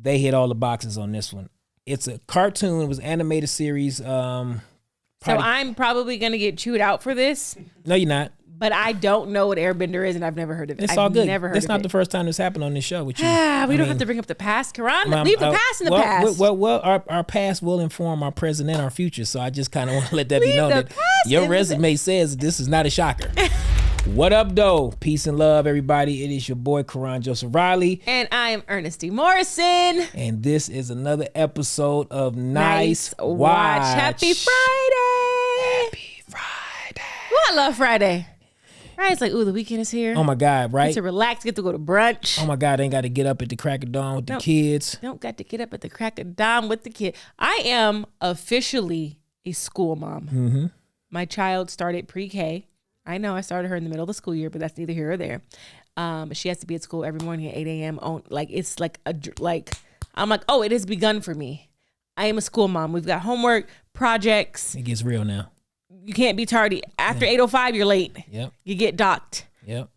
they hit all the boxes on this one. It's a cartoon. It was an animated series. So I'm probably going to get chewed out for this. No, you're not. But I don't know what Airbender is, and I've never heard of it. It's all good. Never heard That's of not it. the first time this happened on this show with you. We don't have to bring up the past. Karan, leave the past in the past. Well, our past will inform our present and our future. So I just kind of want to let that be known that your resume says this is not a shocker. What up, though? Peace and love, everybody. It is your boy, Karan Joseph Riley. And I am Ernestine Morrison. And this is another episode of Nice Watch. Happy Friday. Happy Friday. Well, I love Friday. Friday's like, ooh, the weekend is here. Oh, my God, right? Get to relax, get to go to brunch. Oh, my God, they ain't got to get up at the crack of dawn with the kids. Don't got to get up at the crack of dawn with the kid. I am officially a school mom. Mm-hmm. My child started pre-K. I know I started her in the middle of the school year, but that's neither here or there. She has to be at school every morning at 8 a.m. It's like I'm like, oh, it has begun for me. I am a school mom. We've got homework, projects. It gets real now. You can't be tardy. After 8:05, you're late. Yep. You get docked. Yep.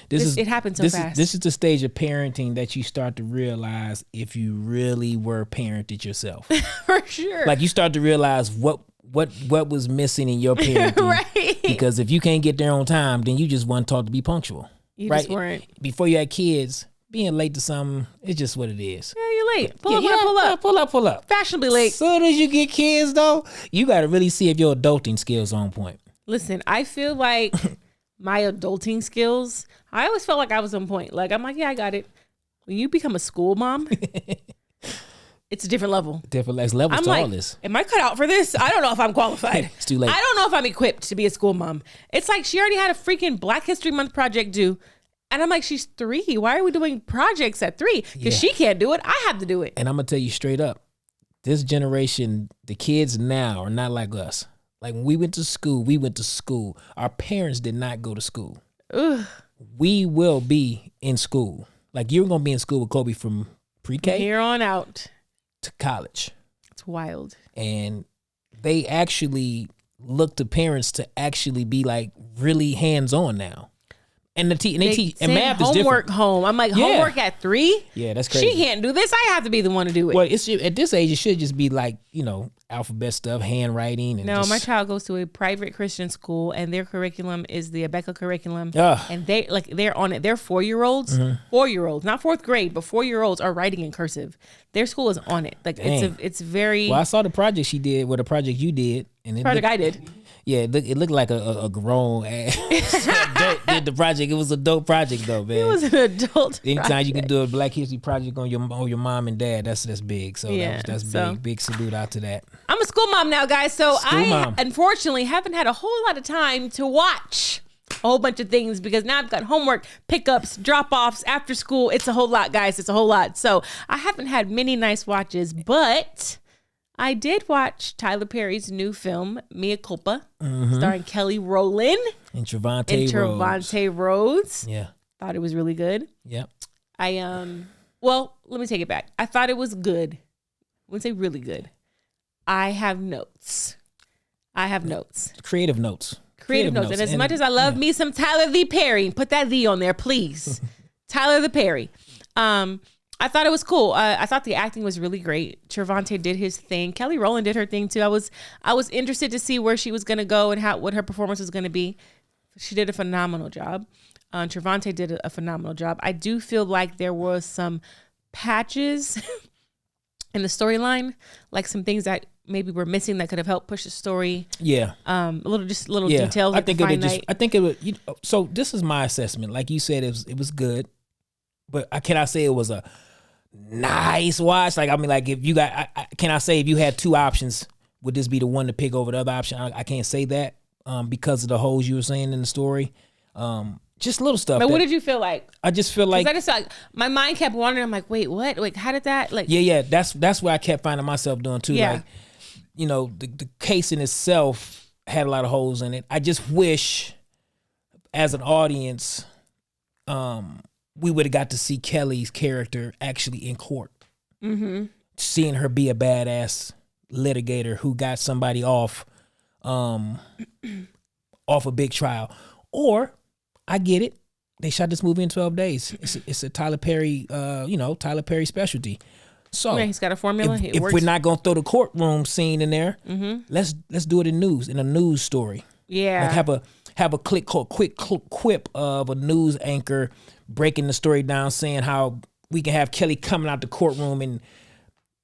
It happens so fast. This is the stage of parenting that you start to realize if you really were parented yourself. For sure. Like you start to realize what was missing in your parenting. Right. Because if you can't get there on time, then you just weren't taught to be punctual. You just weren't. Before you had kids, being late to something, it's just what it is. Yeah, you're late. Pull up. Fashionably late. As soon as you get kids, though, you got to really see if your adulting skills on point. Listen, I feel like my adulting skills, I always felt like I was on point. Like, I'm like, yeah, I got it. When you become a school mom, it's a different level. Different levels to all this. Am I cut out for this? I don't know if I'm qualified. It's too late. I don't know if I'm equipped to be a school mom. It's like she already had a freaking Black History Month project due. And I'm like, she's 3. Why are we doing projects at 3? Because she can't do it. I have to do it. And I'm going to tell you straight up, this generation, the kids now are not like us. Like when we went to school. Our parents did not go to school. Ugh. We will be in school. Like you're going to be in school with Kobe from pre-K. Here on out. To college. It's wild. And they actually look to parents to actually be like really hands-on now. And they teach and math is different. Homework home. I'm like, homework at 3? Yeah, that's crazy. She can't do this. I have to be the one to do it. Well, it's at this age, it should just be like, alphabet stuff, handwriting. And no, my child goes to a private Christian school, and their curriculum is the Abeka curriculum. And they're on it. They're 4-year-olds, 4-year-olds, not 4th grade, but 4-year-olds are writing in cursive. Their school is on it. Like it's very. Well, I saw the project she did, the project you did, and I did. Yeah, it looked like a grown ass adult did the project. It was a dope project though, man. It was an adult. Anytime project. you can do a Black History project on your mom and dad, that's big. So that's big. Big salute out to that. I'm a school mom now, guys. So I unfortunately haven't had a whole lot of time to watch a whole bunch of things because now I've got homework, pickups, drop-offs, after school. It's a whole lot, guys. It's a whole lot. So I haven't had many nice watches, but I did watch Tyler Perry's new film, Mea Culpa, starring Kelly Rowland and Trevante Rhodes. Yeah. Thought it was really good. Yep. Well, let me take it back. I thought it was good. I wouldn't say really good. I have notes. Creative notes. And as much as I love me some Tyler the Perry, put that the on there, please. Tyler the Perry. I thought it was cool. I thought the acting was really great. Trevante did his thing. Kelly Rowland did her thing too. I was interested to see where she was going to go and what her performance was going to be. She did a phenomenal job. Trevante did a phenomenal job. I do feel like there was some patches in the storyline, like some things that maybe were missing that could have helped push the story. Yeah. Little details. I think it would. So this is my assessment. Like you said, it was good, but can I say it was a nice watch? Like, I mean, like if you got, can I say if you had 2 options, would this be the one to pick over the other option? I can't say that because of the holes you were saying in the story. Just little stuff. But what did you feel like? I just feel like my mind kept wandering. I'm like, wait, what? Like, how did that? Like, yeah. That's where I kept finding myself doing too. Yeah. Like, the case in itself had a lot of holes in it. I just wish, as an audience, we would have got to see Kelly's character actually in court. Mm-hmm. Seeing her be a badass litigator who got somebody off a big trial. Or, I get it, they shot this movie in 12 days. It's a Tyler Perry, Tyler Perry specialty. So he's got a formula. If we're not gonna throw the courtroom scene in there, let's do it in a news story. Yeah, like have a quick quip of a news anchor breaking the story down, saying how we can have Kelly coming out the courtroom and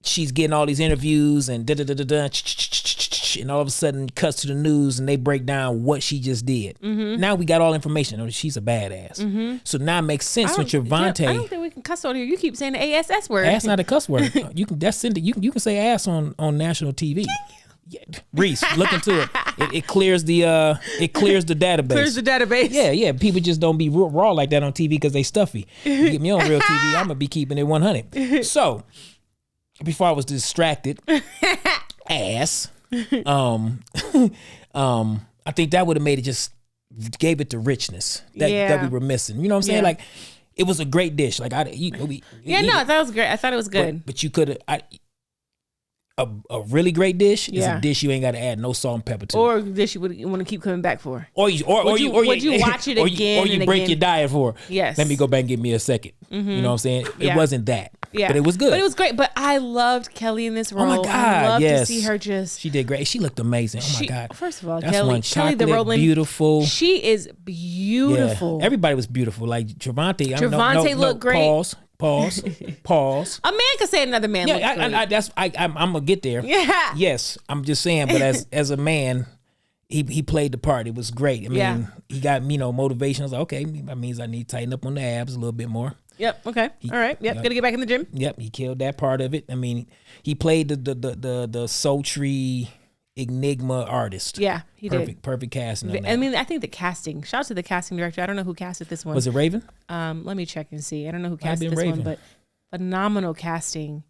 she's getting all these interviews and and all of a sudden it cuts to the news and they break down what she just did. Now we got all information. Oh, she's a badass. So now it makes sense when Trevante. I don't think we can cuss on here. You keep saying the ASS word. Ass not a cuss word. You can you can say ass on national TV. Yeah. Reese, look into it. It clears the database. Clears the database. Yeah. People just don't be raw like that on TV because they stuffy. You get me on real TV, I'm gonna be keeping it 100. So before I was distracted, ass. I think that would have made it, just gave it the richness that we were missing. You know what I'm saying? Like, it was a great dish. Like I thought it was great. I thought it was good. But you could have. A really great dish is a dish you ain't got to add no salt and pepper to, or a dish you would want to keep coming back for, or you watch it again, or you break your diet for. Yes. Let me go back and give me a second. You know what I'm saying? It wasn't that. Yeah. But it was good. But it was great. But I loved Kelly in this role. Oh my God! I loved to see her She did great. She looked amazing. Oh my God! First of all, that's Kelly the Rowland, beautiful. She is beautiful. Yeah. Everybody was beautiful. Like Trevante. Trevante looked great. Pause. A man could say another man. I'm gonna get there. Yeah. Yes, I'm just saying. But as a man, he played the part. It was great. I mean, he got motivation. I was like, okay, that means I need to tighten up on the abs a little bit more. Yep. Okay. All right. Yep. Gotta get back in the gym. Yep. He killed that part of it. I mean, he played the sultry enigma artist. Yeah, he did. Perfect casting. I mean, I think the casting. Shout out to the casting director. I don't know who casted this one. Was it Raven? Let me check and see. I don't know who casted this one, but phenomenal casting.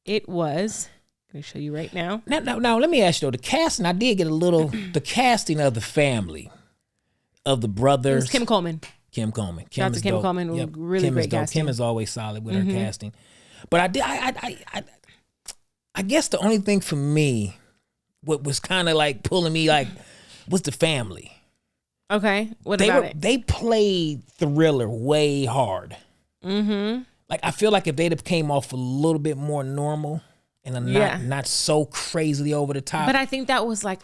It was. I'm gonna show you right now. Now, let me ask you though. The casting, I did get a little. The casting of the family, of the brothers. It was Kim Coleman. Shout out to Kim Coleman. Yep. Really great casting. Kim is always solid with her casting. But I guess the only thing for me, what was kind of like pulling me was the family. Okay. What about it? They played Thriller way hard. Like, I feel like if they'd have came off a little bit more normal and not so crazily over the top. But I think that was like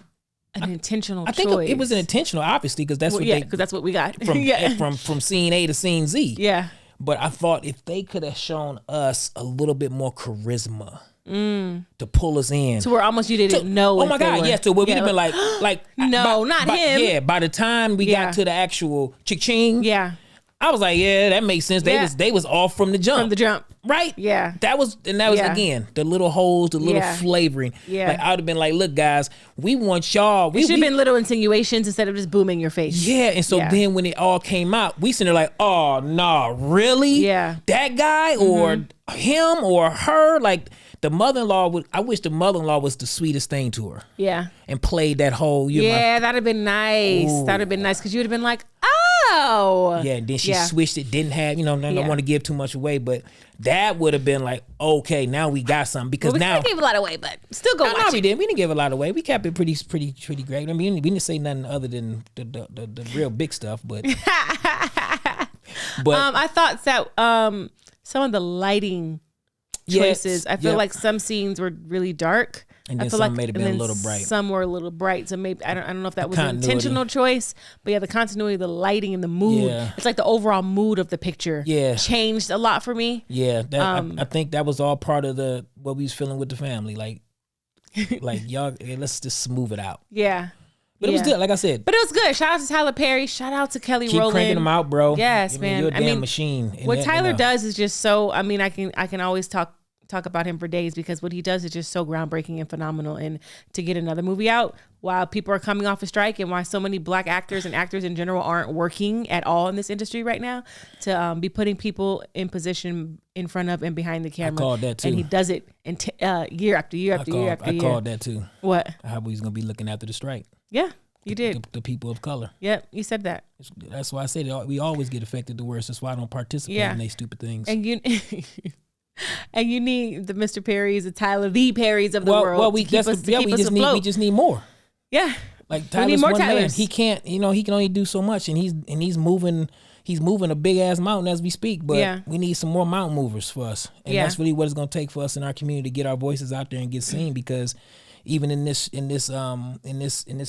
an intentional choice. I think it was an intentional, obviously, because that's that's what we got from scene A to scene Z. Yeah. But I thought if they could have shown us a little bit more charisma to pull us in, so we're almost you didn't know. Oh my God, yes. So we would have been like no, not him. Yeah. By the time we got to the actual ching, I was like, yeah, that makes sense. They was off from the jump. Right? Yeah. That was again the little holes, the little flavoring. Yeah. Like I would have been like, look, guys, we want y'all. We should have been little insinuations instead of just booming your face. Yeah. And so then when it all came out, we sitting there like, oh nah, really? Yeah. That guy or him or her, like the mother-in-law I wish the mother-in-law was the sweetest thing to her. Yeah. And played that whole that'd have been nice. Ooh. That'd have been nice because you'd have been like, oh. Yeah, and then she switched it, didn't have, I don't want to give too much away, but that would have been like, okay, now we got something. Because we now gave a lot away, but still go watch it. We didn't give a lot away. We kept it pretty great. I mean, we didn't say nothing other than the real big stuff, but I thought that some of the lighting choices, I feel like some scenes were really dark. And then some may have been a little bright. Some were a little bright. So maybe I don't know if that was an intentional choice, but the continuity, the lighting, and the mood. Yeah. It's like the overall mood of the picture changed a lot for me. Yeah, I think that was all part of what we was feeling with the family. Like y'all, let's just smooth it out. Yeah. But it was good, like I said. But it was good. Shout out to Tyler Perry. Shout out to Kelly Rowland. Keep cranking them out, bro. Yes, man. You're a damn machine. What Tyler does is just so. I mean, I can always talk about him for days because what he does is just so groundbreaking and phenomenal. And to get another movie out while people are coming off a strike and why so many black actors and actors in general aren't working at all in this industry right now, to be putting people in position in front of and behind the camera. I called that too. And he does it in year after year after year after year. I called that too. What? How he's going to be looking after the strike. Yeah. You did. The people of color. Yep, you said that. That's why I said we always get affected the worst. That's why I don't participate in these stupid things. And you need the Mr. Perrys, the Tyler V. Perrys of the world. Well, we just need more. Yeah, like Tyler's one man. He can't. He can only do so much, and he's moving he's moving a big ass mountain as we speak, but we need some more mountain movers for us. And that's really what it's going to take for us in our community to get our voices out there and get seen, because even in this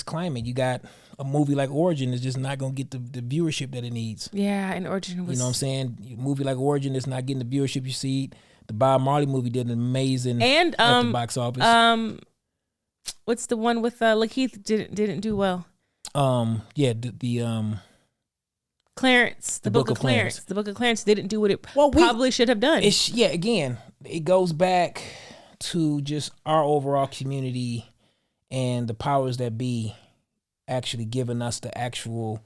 climate, you got a movie like Origin is just not going to get the viewership that it needs. Yeah, and Origin was... You know what I'm saying? A movie like Origin is not getting the viewership you see. The Bob Marley movie did an amazing at the box office. What's the one with Lakeith didn't do well? Clarence, the Book of Clarence. The Book of Clarence didn't do what it probably should have done. Again, it goes back to just our overall community and the powers that be actually giving us the actual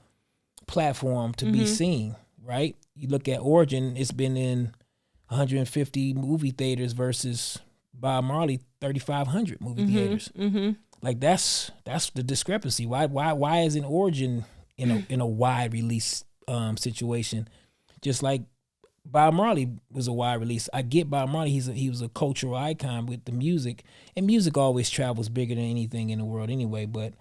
platform to be seen, right? You look at Origin, it's been in 150 movie theaters versus Bob Marley 3,500 movie theaters. Like that's the discrepancy. Why isn't Origin in a wide release situation? Just like Bob Marley was a wide release. I get Bob Marley. He was a cultural icon with the music, and music always travels bigger than anything in the world anyway. But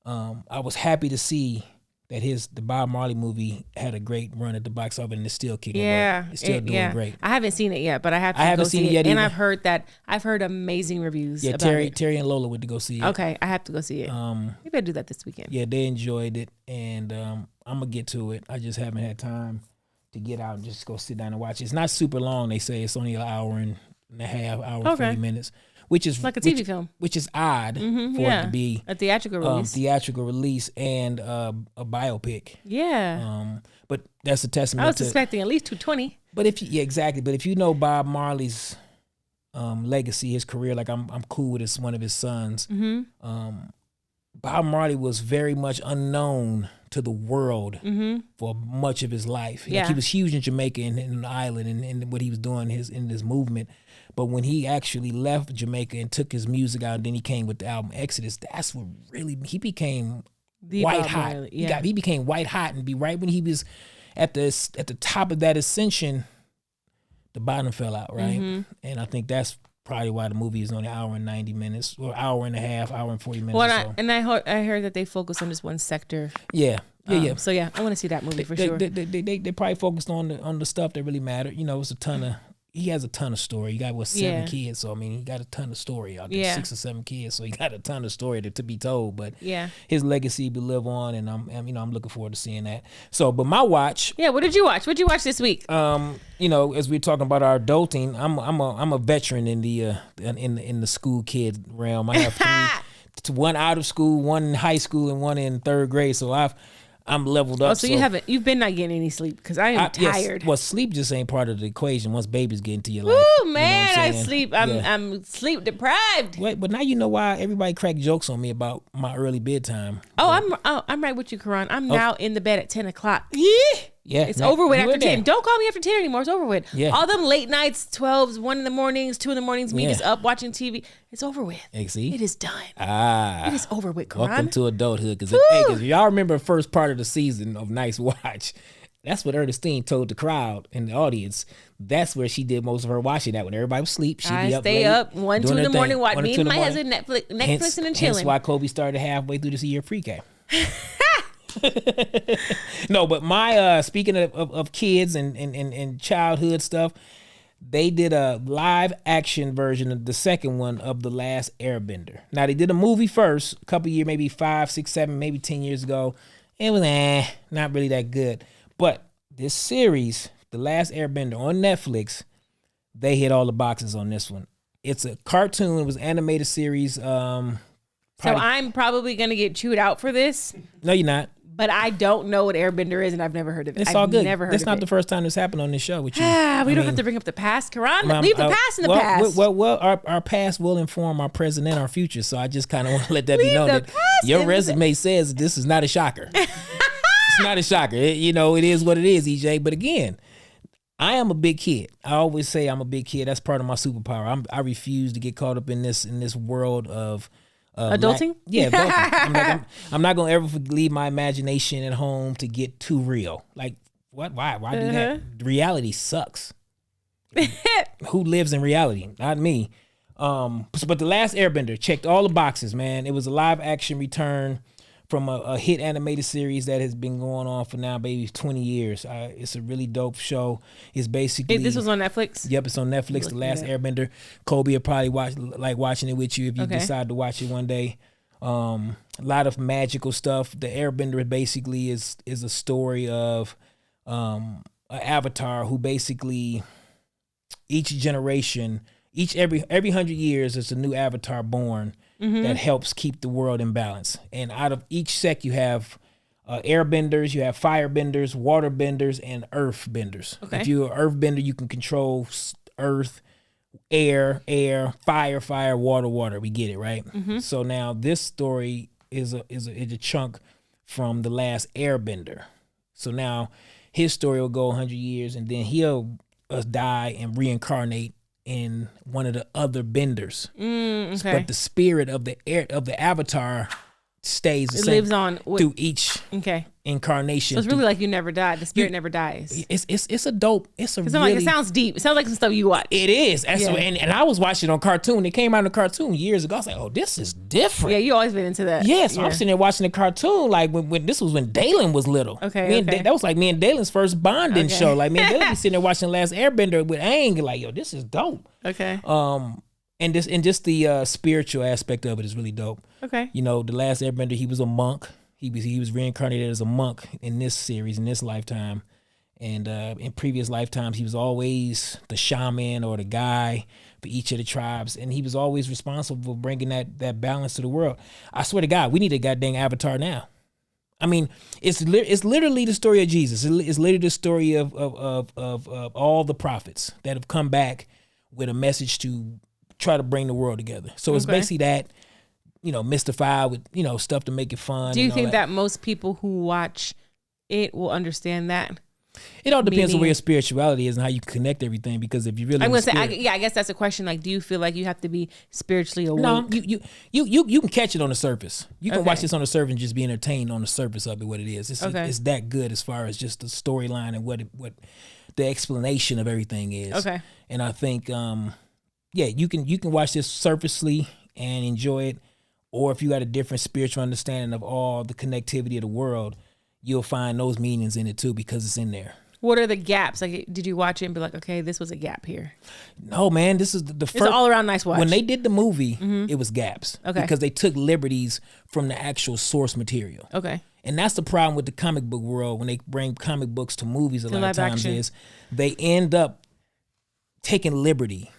I was happy to see that the Bob Marley movie had a great run at the box office, and it's still kicking. Yeah, it's still doing great. I haven't seen it yet, but I haven't seen it yet, and I've heard amazing reviews. Yeah, Terry and Lola went to go see it. Okay, I have to go see it. Maybe I'll do that this weekend. Yeah, they enjoyed it, and I'm gonna get to it. I just haven't had time to get out and just go sit down and watch it. It's not super long. They say it's only an hour and a half, hour and 40 minutes. Which is like a TV film, which is odd for it to be a theatrical release, and a biopic. Yeah, but that's a testament. I was expecting at least 220. But exactly. But if you know Bob Marley's legacy, his career, like I'm cool with one of his sons. Bob Marley was very much unknown to the world for much of his life. Like, he was huge in Jamaica and in the island and what he was doing in this movement. But when he actually left Jamaica and took his music out, and then he came with the album Exodus, that's what really, he became white hot. He became white hot, and right when he was at the top of that ascension, the bottom fell out, right? And I think that's probably why the movie is only an hour and 90 minutes, or hour and a half, hour and 40 minutes. Well, I heard that they focus on this one sector. Yeah. So I want to see that movie for sure. They probably focused on the stuff that really mattered. You know, it's a ton of. He has a ton of story. He got 7 kids, so I mean, he got a ton of story out there. 6 or 7 kids, so he got a ton of story to be told. But his legacy will live on, and I'm looking forward to seeing that. So, but my watch. Yeah, what did you watch? What'd you watch this week? As we're talking about our adulting, I'm a veteran in the school kid realm. I have 3, one out of school, one in high school, and one in 3rd grade. So I'm leveled up. So you've been not getting any sleep, because I am tired. Yes, well, sleep just ain't part of the equation once babies get into your life. Ooh, man, I sleep. I'm sleep deprived. Wait, but now you know why everybody crack jokes on me about my early bedtime. I'm right with you, Karan. I'm now in the bed at 10 o'clock. Yeah, it's over with after 10. Don't call me after 10 anymore. It's over with. Yeah. All them late nights, 12s, 1 in the mornings, 2 in the mornings, me just up watching TV. It's over with. See? It is done. It is over with, Karan. Welcome to adulthood. Because y'all remember the first part of the season of Nice Watch, that's what Ernestine told the crowd and the audience. That's where she did most of her watching. That when everybody was asleep, she'd be up stay late, up 1, 2 in the morning, watch me and my husband Netflixing and chilling. Hence why Kobe started halfway through this year pre-K. No, but my speaking of kids and childhood stuff, they did a live action version of the second one of The Last Airbender. Now they did a movie first, a couple years, maybe 5, 6, 7, maybe 10 years ago. It was not really that good. But this series, The Last Airbender on Netflix, they hit all the boxes on this one. It's a cartoon. It was an animated series. So I'm probably gonna get chewed out for this. No, you're not. But I don't know what Airbender is, and I've never heard of it. It's all good. Never heard That's of not it. the first time this happened on this show with you. We don't have to bring up the past, Karan. Leave the past in the past. Well, our past will inform our present and our future. So I just kind of want to let that be known that your resume says this is not a shocker. It's not a shocker. It is what it is, EJ. But again, I am a big kid. I always say I'm a big kid. That's part of my superpower. I refuse to get caught up in this world of adulting. Adulting. I'm not gonna ever leave my imagination at home to get too real. Like what? Why do that? Reality sucks. Who lives in reality? Not me. But The Last Airbender checked all the boxes, man. It was a live action return from a hit animated series that has been going on for now maybe 20 years. It's a really dope show. It's basically this was on Netflix. Yep, it's on Netflix. The Last Airbender. Kobe will probably watching it with you if you decide to watch it one day. A lot of magical stuff. The Airbender basically is a story of an avatar who basically each generation, every 100 years, there's a new avatar born that helps keep the world in balance. And out of each sect, you have airbenders, you have firebenders, waterbenders, and earthbenders. Okay. If you're an earthbender, you can control earth, air, fire, water. We get it, right? So now this story is a chunk from The Last Airbender. So now his story will go 100 years, and then he'll die and reincarnate in one of the other benders. But the spirit of the avatar stays the same. It lives on through each incarnation. So it's really like you never died. The spirit never dies. It's a dope. It's a really, like it sounds deep. It sounds like some stuff you watch. It is. And I was watching it on cartoon. It came out in a cartoon years ago. I was like, oh, this is different. Yeah, you always been into that. Yeah, so I'm sitting there watching the cartoon like when this was when Dalen was little. That was like me and Dalen's first bonding show. Like me and Dalen was sitting there watching Last Airbender with Aang, like, yo, this is dope. Okay. And just the spiritual aspect of it is really dope. Okay. You know, The Last Airbender, he was a monk. He was reincarnated as a monk in this series, in this lifetime. And in previous lifetimes, he was always the shaman or the guy for each of the tribes. And he was always responsible for bringing that balance to the world. I swear to God, we need a goddamn avatar now. I mean, it's literally the story of Jesus. It's literally the story of all the prophets that have come back with a message to try to bring the world together. So it's basically that, mystified with, stuff to make it fun. Do you think that most people who watch it will understand that? It all depends on where your spirituality is and how you connect everything. Because if you really, I'm gonna say, I guess that's a question. Like, do you feel like you have to be spiritually awake? No, you can catch it on the surface. You can watch this on the surface and just be entertained on the surface of it. What it is, it's that good as far as just the storyline and what the explanation of everything is. Okay, and I think, you can watch this surfacely and enjoy it, or if you got a different spiritual understanding of all the connectivity of the world, you'll find those meanings in it too because it's in there. What are the gaps? Like, did you watch it and be like, okay, this was a gap here? No, man, this is the first. It's all around nice watch. When they did the movie, it was gaps. Okay. Because they took liberties from the actual source material. Okay. And that's the problem with the comic book world when they bring comic books to movies a lot of times is they end up taking liberty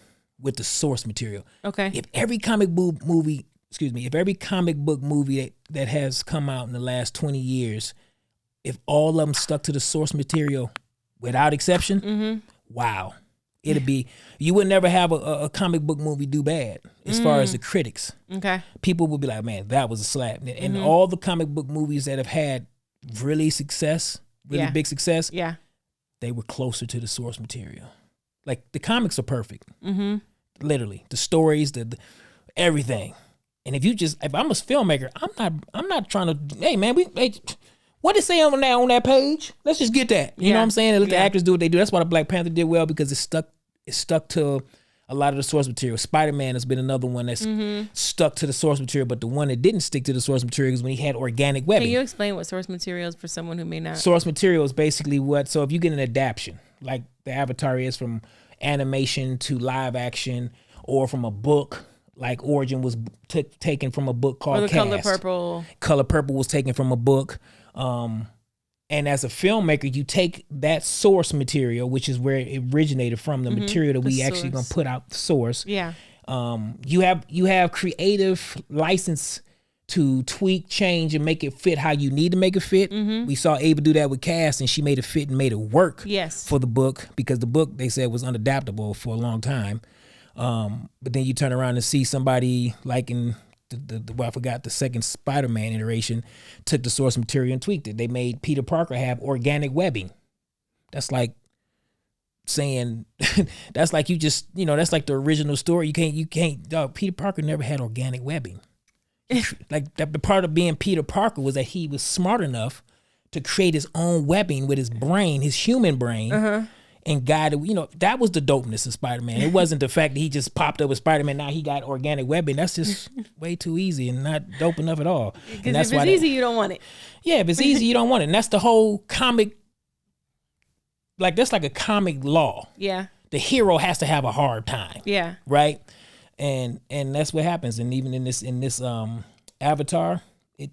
with the source material. Okay. If every comic book movie that has come out in the last 20 years, if all of them stuck to the source material without exception, wow. You would never have a comic book movie do bad as far as the critics. Okay. People would be like, man, that was a slap. And all the comic book movies that have had really big success, they were closer to the source material. Like, the comics are perfect. Literally. The stories, the everything. And if I'm a filmmaker, I'm not trying to, hey man, what they say on that page? Let's just get that. You know what I'm saying? And let the actors do what they do. That's why the Black Panther did well, because it stuck to a lot of the source material. Spider-Man has been another one that's stuck to the source material, but the one that didn't stick to the source material is when he had organic webbing. Can you explain what source material is for someone who may not? Source material is basically so if you get an adaptation, like the Avatar is from animation to live action, or from a book, like Origin was taken from a book called Cast. Color Purple. Color Purple was taken from a book. And as a filmmaker, you take that source material, which is where it originated from, the material that we actually gonna put out, the source. Yeah. You have creative license to tweak, change, and make it fit how you need to make it fit. We saw Ava do that with Cast, and she made it fit and made it work for the book, because the book, they said, was unadaptable for a long time. But then you turn around and see somebody like in the second Spider-Man iteration, took the source material and tweaked it. They made Peter Parker have organic webbing. That's like saying, that's like that's like the original story. You can't, Peter Parker never had organic webbing. Like, the part of being Peter Parker was that he was smart enough to create his own webbing with his brain, his human brain. and guided. You know, that was the dopeness of Spider-Man. It wasn't the fact that he just popped up with Spider-Man. Now he got organic webbing. That's just way too easy and not dope enough at all. Because if it's easy, you don't want it. Yeah, if it's easy, you don't want it. And that's the whole comic. Like, that's like a comic law. Yeah. The hero has to have a hard time. Yeah. Right? And that's what happens. And even in this Avatar,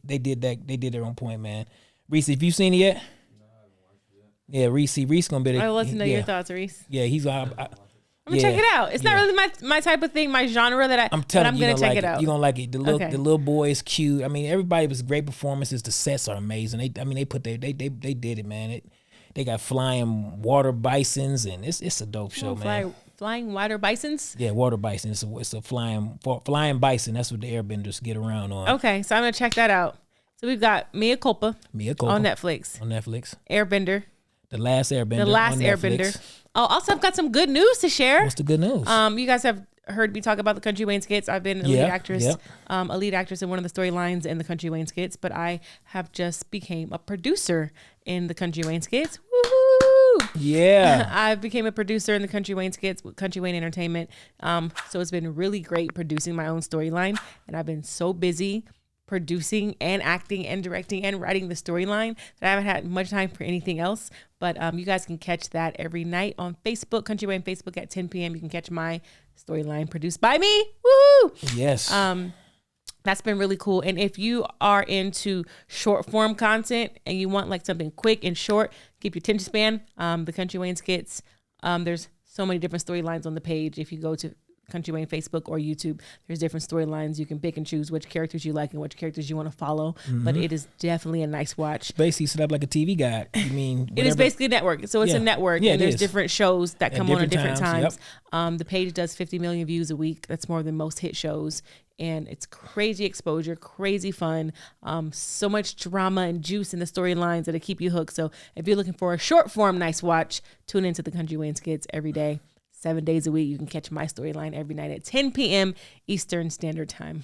they did their own point, man. Reese, have you seen it yet? No, I haven't watched it yet. Yeah, Reese gonna be. I would love to know your thoughts, Reese. Yeah, he's. I'm gonna check it out. It's not really my type of thing, my genre that I'm telling you, I'm gonna check it out. You're gonna like it. The little boy is cute. I mean, everybody was great performances. The sets are amazing. They did it, man. They got flying water bisons, and it's a dope show, man. Flying water bisons? Yeah, water bison. It's a flying bison. That's what the airbenders get around on. Okay, so I'm gonna check that out. So we've got Mea Culpa on Netflix. Airbender. The Last Airbender. Oh, also I've got some good news to share. What's the good news? You guys have heard me talk about the Country Wayne skits. I've been a lead actress in one of the storylines in the Country Wayne skits, but I have just became a producer in the Country Wayne skits. Woohoo! Yeah. I became a producer in the Country Wayne skits with Country Wayne Entertainment. So it's been really great producing my own storyline, and I've been so busy producing and acting and directing and writing the storyline that I haven't had much time for anything else. But you guys can catch that every night on Facebook, Country Wayne Facebook at 10 p.m. You can catch my storyline produced by me. Woo! Yes. That's been really cool. And if you are into short form content and you want like something quick and short, keep your attention span. The Country Wayne skits, there's so many different storylines on the page. If you go to Country Wayne Facebook or YouTube, there's different storylines. You can pick and choose which characters you like and which characters you want to follow. Mm-hmm. But it is definitely a nice watch. Basically set up like a TV guide. You mean whatever. It is basically a network. So it's a network, and there's different shows that come on at different times. Yep. The page does 50 million views a week. That's more than most hit shows. And it's crazy exposure, crazy fun, so much drama and juice in the storylines that'll keep you hooked. So if you're looking for a short form nice watch, tune into the Country Wayne skits every day. 7 days a week. You can catch my storyline every night at 10 p.m. Eastern Standard Time.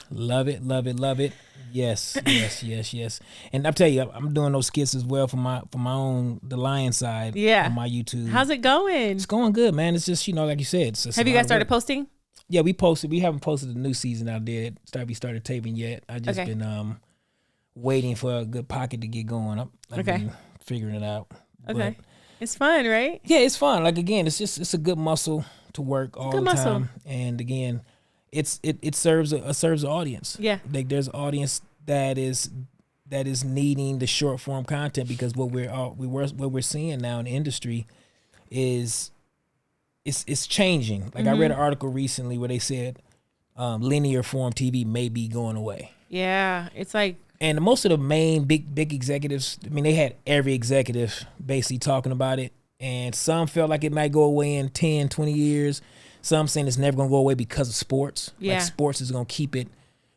Love it, love it, love it. Yes, yes. And I'll tell you, I'm doing those skits as well for my own The Lion side on my YouTube. How's it going? It's going good, man. It's just, like you said. Have you guys started posting? Yeah, we posted. We haven't posted the new season out there. We started taping yet. I just been waiting for a good pocket to get going. I've been figuring it out. Okay. But it's fun, right? Yeah, it's fun. Like, again, it's a good muscle to work all the time. And again, it serves an audience. Yeah. Like, there's an audience that is needing the short form content, because what we're seeing now in the industry is it's changing. Like, I read an article recently where they said linear form TV may be going away. Yeah, it's like. And most of the main big executives, I mean, they had every executive basically talking about it. And some felt like it might go away in 10, 20 years. Some saying it's never going to go away because of sports. Yeah. Like, sports is going to keep it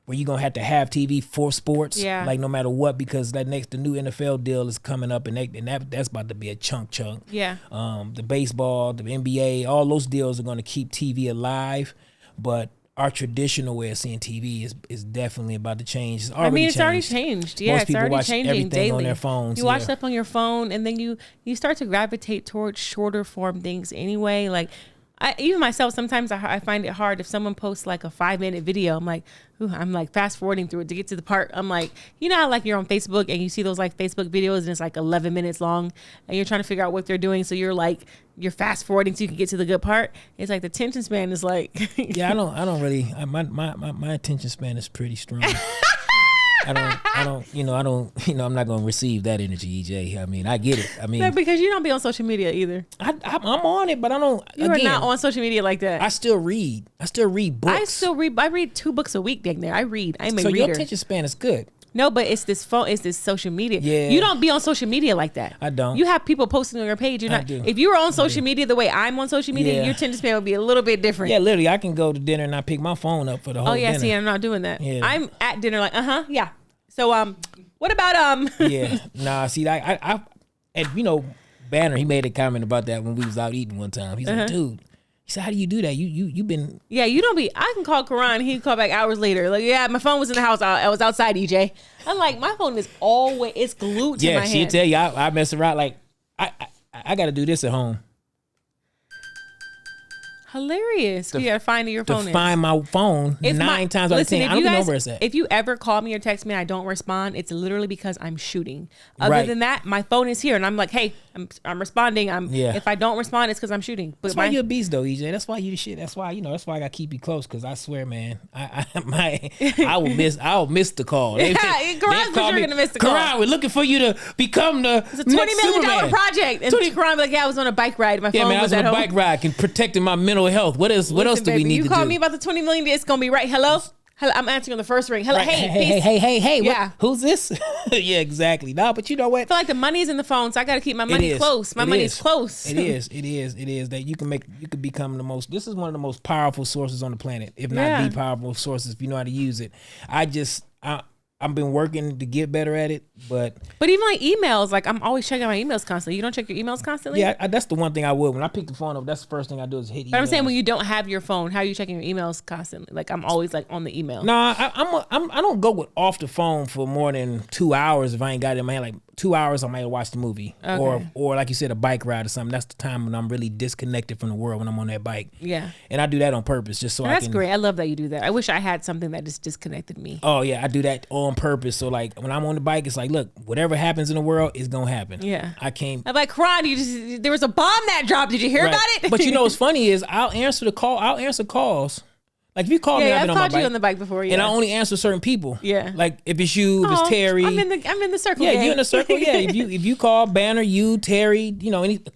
where you're going to have TV for sports. Yeah. Like, no matter what, because the new NFL deal is coming up, and that's about to be a chunk. Yeah. The baseball, the NBA, all those deals are going to keep TV alive. But our traditional way of seeing TV is definitely about to change. It's already changed. Yeah, most people already watch changing everything daily on their phones. You watch stuff on your phone, and then you start to gravitate towards shorter form things anyway. Like, even myself, sometimes I find it hard if someone posts like a 5-minute video. I'm like fast forwarding through it to get to the part. I'm like, how like you're on Facebook and you see those like Facebook videos and it's like 11 minutes long and you're trying to figure out what they're doing. So you're fast forwarding so you can get to the good part. It's like the attention span is like. Yeah, I don't really. My attention span is pretty strong. I'm not going to receive that energy, EJ. I mean, I get it. I mean, no, because you don't be on social media either. I'm on it, but I don't. You are not on social media like that. I still read books. I read 2 books a week, dang there. I'm a reader. So your attention span is good. No, but it's this phone. It's this social media. Yeah. You don't be on social media like that. I don't. You have people posting on your page. You're not. I do. If you were on social media the way I'm on social media, your attention span would be a little bit different. Yeah, literally, I can go to dinner and not pick my phone up for the whole dinner. See, I'm not doing that. Yeah. I'm at dinner like, yeah. So, what about Yeah, nah. See, I and Banner, he made a comment about that when we was out eating one time. He's like, dude. He said, how do you do that? You been. Yeah, you don't be. I can call Karan. He'd call back hours later. Like, yeah, my phone was in the house. I was outside, EJ. I'm like, my phone is always, it's glued to my hand. Yeah, she'll tell you, I mess around. Like, I got to do this at home. hilarious. You gotta find your phone. To find my phone 9 times out of 10. I don't know where it's at. If you ever call me or text me, I don't respond. It's literally because I'm shooting. Other than that, my phone is here, and I'm like, hey, I'm responding. If I don't respond, it's because I'm shooting. But that's why you're a beast, though, EJ. That's why you the shit. That's why That's why I gotta keep you close. Because I swear, man, I will miss the call. Karan, you're gonna miss the call. Karan, we're looking for you to become the It's a $20 million project. And Karan be like, yeah, I was on a bike ride. My phone I was on a bike ride and protecting my mental health. What else do we need to do? You call me about the $20 million, it's gonna be right. Hello? I'm answering on the first ring. Hello, hey. Yeah. Who's this? Yeah, exactly. No, but you know what? I feel like the money's in the phone, so I got to keep my money close. My money's close. It is that you could become the most. This is one of the most powerful sources on the planet, if not the powerful sources, if you know how to use it. I've been working to get better at it, but even like emails, like I'm always checking my emails constantly. You don't check your emails constantly? Yeah, that's the one thing I would. When I pick the phone up, that's the first thing I do is hit emails. But I'm saying when you don't have your phone, how are you checking your emails constantly? Like I'm always like on the email. No, I don't go off the phone for more than 2 hours if I ain't got it in my hand. Like 2 hours, I might watch the movie, or like you said, a bike ride or something. That's the time when I'm really disconnected from the world when I'm on that bike. Yeah, and I do that on purpose just so I can. That's great. I love that you do that. I wish I had something that just disconnected me. Oh yeah, I do that on purpose. So like when I'm on the bike, it's like, look, whatever happens in the world is gonna happen. Yeah, I'm like, Ron, there was a bomb that dropped. Did you hear about it? But you know what's funny is I'll answer calls. Like if you call me, I've called you on the bike before, and I only answer certain people. Yeah, like if it's you, if it's Terry, I'm in the circle. Yeah, gang. you in the circle. Yeah, if you call Banner, you Terry,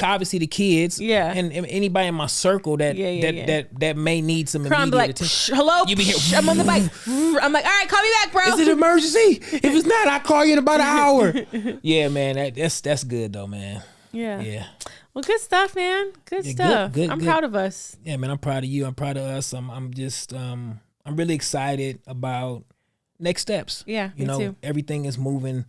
obviously the kids. Yeah, and anybody in my circle that may need some immediate attention. Hello, you be here. I'm on the bike. I'm like, all right, call me back, bro. Is it an emergency? If it's not, I'll call you in about an hour. Yeah, man, that's good though, man. Yeah. Well, good stuff, man. Good stuff. I'm proud of us. Yeah, man, I'm proud of you. I'm proud of us. I'm just I'm really excited about next steps. Yeah, me too. Everything is moving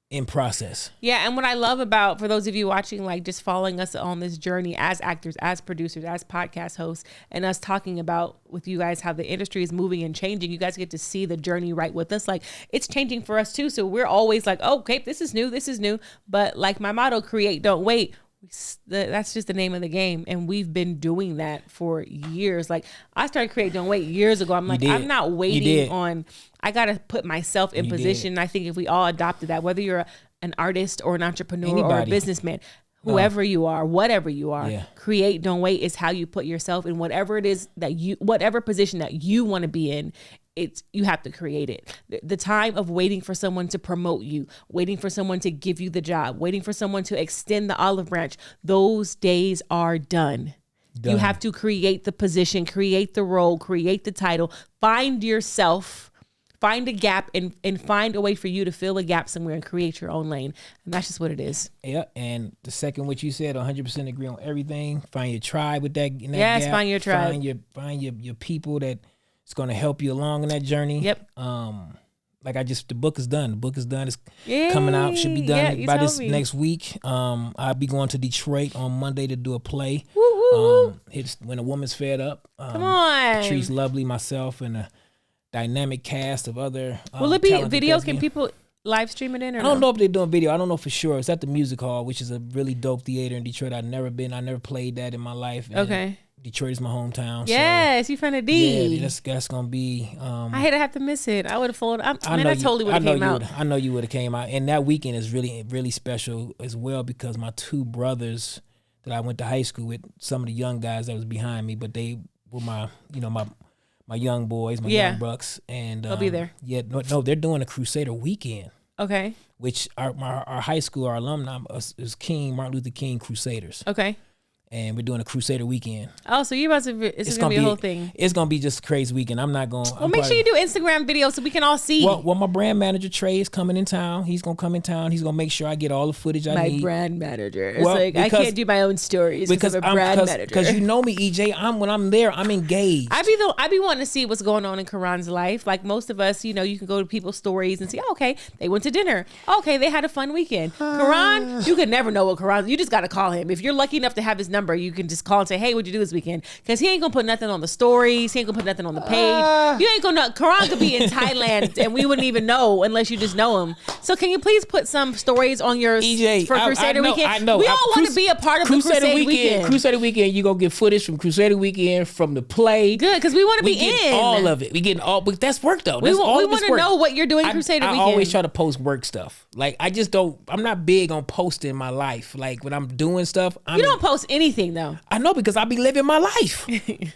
in process. Yeah, and what I love about, for those of you watching, like just following us on this journey as actors, as producers, as podcast hosts, and us talking about with you guys how the industry is moving and changing, you guys get to see the journey right with us. Like it's changing for us too. So we're always like, oh, okay, this is new. But like my motto, create, don't wait. That's just the name of the game, and we've been doing that for years. Like I started Create Don't Wait years ago. I'm like, I'm not waiting on. I gotta put myself in position. I think if we all adopted that, whether you're an artist or an entrepreneur or a businessman, whoever you are, whatever you are, Create Don't Wait is how you put yourself in whatever it is that whatever position that you want to be in. You have to create it. The time of waiting for someone to promote you, waiting for someone to give you the job, waiting for someone to extend the olive branch, those days are done. You have to create the position, create the role, create the title, find yourself, find a gap and find a way for you to fill a gap somewhere and create your own lane. And that's just what it is. Yeah. And the second, what you said, 100% agree on everything. Find your tribe with that. Yes, gap. Find your tribe. Find your people that it's going to help you along in that journey. Yep. The book is done. The book is done. It's coming out. Should be done by this next week. I'll be going to Detroit on Monday to do a play. It's When a Woman's Fed Up. Come on. Patrice Lovely, myself, and a dynamic cast of other. Will it be video? Can people live stream it in? I don't know if they're doing video. I don't know for sure. It's at the Music Hall, which is a really dope theater in Detroit. I've never been. I never played that in my life. Okay. Detroit is my hometown. Yes, you from the D. Yeah, that's gonna be. I hate to have to miss it. I would have followed. I totally would have came out. I know you would have came out, and that weekend is really, really special as well because my two brothers that I went to high school with, some of the young guys that was behind me, but they were my young boys, my young bucks, and they'll be there. Yeah, no, they're doing a Crusader weekend. Okay. Which our high school, our alumni is Martin Luther King Crusaders. Okay. And we're doing a Crusader weekend. Oh, so it's gonna be a whole thing. It's gonna be just a crazy weekend. I'm not going. Well, make sure you do Instagram videos so we can all see. Well, my brand manager Trey is coming in town. He's gonna come in town. He's gonna make sure I get all the footage I need. My brand manager. It's I can't do my own stories because I'm a brand manager. Because you know me, EJ. When I'm there, I'm engaged. I be wanting to see what's going on in Karan's life. Like most of us, you can go to people's stories and see. Oh, okay, they went to dinner. Okay, they had a fun weekend. Karan, you could never know what Karan. You just got to call him if you're lucky enough to have his number. number. You can just call and say, hey, what'd you do this weekend? Because he ain't gonna put nothing on the stories. He ain't gonna put nothing on the page. You ain't gonna know. Karan could be in Thailand and we wouldn't even know unless you just know him. So can you please put some stories on your EJ, for Crusader Weekend? I know. We all want to be a part of the Crusader Weekend. Crusader Weekend, you gonna get footage from Crusader Weekend, from the play. Good, because we want to be in all of it. We getting all, but that's work though. We want to know what you're doing Crusader Weekend. I always try to post work stuff. Like I just don't. I'm not big on posting my life. Like when I'm doing stuff, you don't post anything though. I know because I be living my life.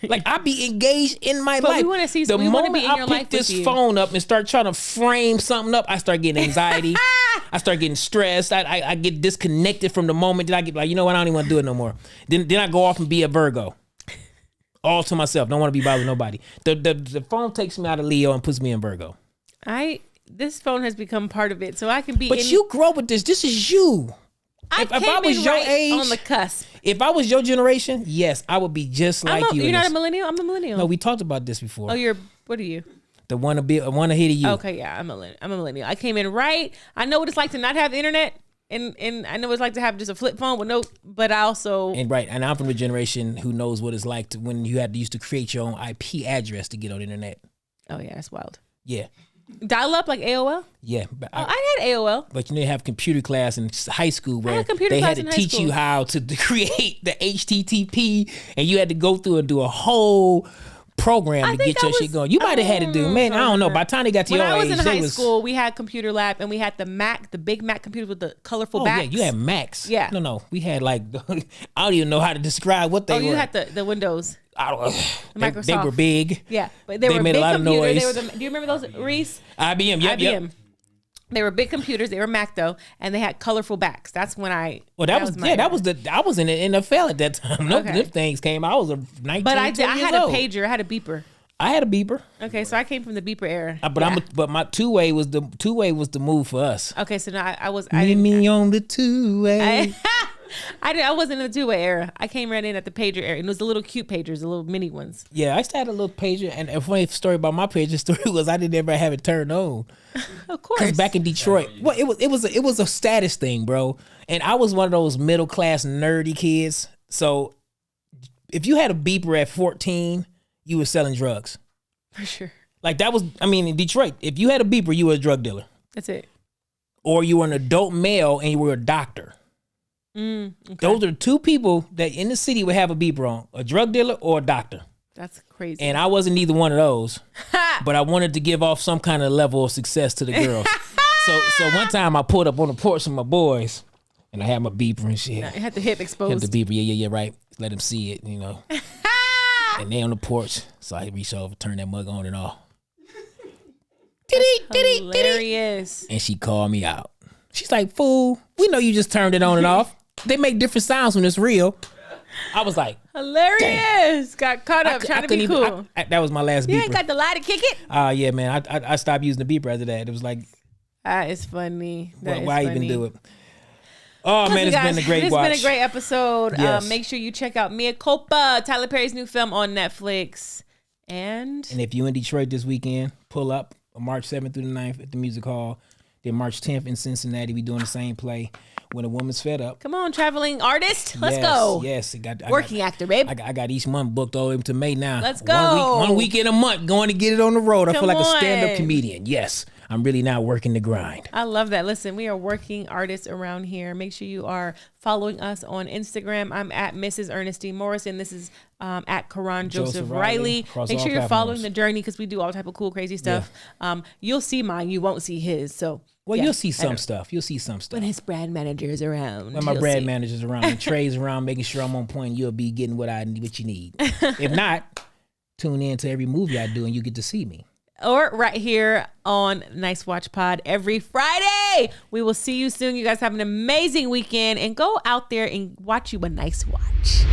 Like I be engaged in my life. We want to see. The moment I pick this phone up and start trying to frame something up, I start getting anxiety. I start getting stressed. I get disconnected from the moment that I get like, you know what? I don't even want to do it no more. Then I go off and be a Virgo. All to myself. Don't want to be bothered with nobody. The phone takes me out of Leo and puts me in Virgo. This phone has become part of it, so I can be. But you grow with this. This is you. If I was your age, on the cusp. If I was your generation, yes, I would be just like you. You're not a millennial. I'm a millennial. No, we talked about this before. Oh, what are you? The one ahead of you. Okay, yeah, I'm a millennial. I came in right. I know what it's like to not have the internet, and I know what it's like to have just a flip phone with no. But I also and I'm from a generation who knows what it's like to when you used to create your own IP address to get on the internet. Oh yeah, that's wild. Yeah. Dial up like AOL? Yeah. But I had AOL. But you have computer class in high school where they had to teach you how to create the HTTP and you had to go through and do a whole program to get your shit going. You might have had to do, man, I don't know. By the time they got to your age, when I was in high school, we had computer lab and we had the Mac, the big Mac computer with the colorful backs. Yeah, you had Macs. Yeah. No. We had like, I don't even know how to describe what they were. Oh, you had the Windows. I don't know. Microsoft. They were big. Yeah, but they were made big a lot computers. of noise. Do you remember those, Reese? IBM. Yep. IBM. They were big computers. They were Mac though, and they had colorful backs. That's when I. Well, I was in the NFL at that time. Them things came. I was a 19. But I had a pager. I had a beeper. I had a beeper. Okay, so I came from the beeper era. But my two-way was the move for us. Okay, so now I Meet me on the two-way. I wasn't in the two-way era. I came right in at the pager era. And it was the little cute pagers, the little mini ones. Yeah, I still had a little pager. And a funny story about my pager story was I didn't ever have it turned on. Of course. Because back in Detroit, well, it was a status thing, bro. And I was one of those middle-class nerdy kids. So if you had a beeper at 14, you were selling drugs. For sure. Like that was, in Detroit, if you had a beeper, you were a drug dealer. That's it. Or you were an adult male and you were a doctor. Okay. Those are two people that in the city would have a beeper on, a drug dealer or a doctor. That's crazy. And I wasn't either one of those, but I wanted to give off some kind of level of success to the girls. So one time I pulled up on the porch with my boys and I had my beeper and shit. You had the hip exposed. Had the beeper, yeah, right. Let them see it, And they on the porch, so I reached over, turned that mug on and off. Hilarious. And she called me out. She's like, "Fool, we know you just turned it on and off. They make different sounds when it's real." I was like, hilarious. Dang. Got caught up trying to be cool. That was my last beeper. You ain't got the lie to kick it? Yeah, man. I stopped using the beeper after that. It was like, that is funny. Why even do it? Oh, man, it's been a great watch. It's been a great episode. Yes. Make sure you check out Mea Culpa, Tyler Perry's new film on Netflix. And if you're in Detroit this weekend, pull up March 7th through the 9th at the Music Hall. Then March 10th in Cincinnati, we doing the same play, When a Woman's Fed Up. Come on, traveling artist. Let's go. Yes. Working actor, babe. I got each month booked all the way to May now. Let's go. One week in a month, going to get it on the road. I feel like a stand-up comedian. Yes. I'm really now working the grind. I love that. Listen, we are working artists around here. Make sure you are following us on Instagram. I'm at Mrs. Ernestine Morrison. This is at Karan Joseph Riley. Make sure you're following the journey because we do all type of cool, crazy stuff. Yeah. You'll see mine. You won't see his. So, you'll see some stuff. You'll see some stuff. When his brand manager is around. When my brand manager's around and Trey's around, making sure I'm on point, you'll be getting what you need. If not, tune in to every movie I do and you get to see me. Or right here on Nice Watch Pod every Friday. We will see you soon. You guys have an amazing weekend and go out there and watch you a nice watch.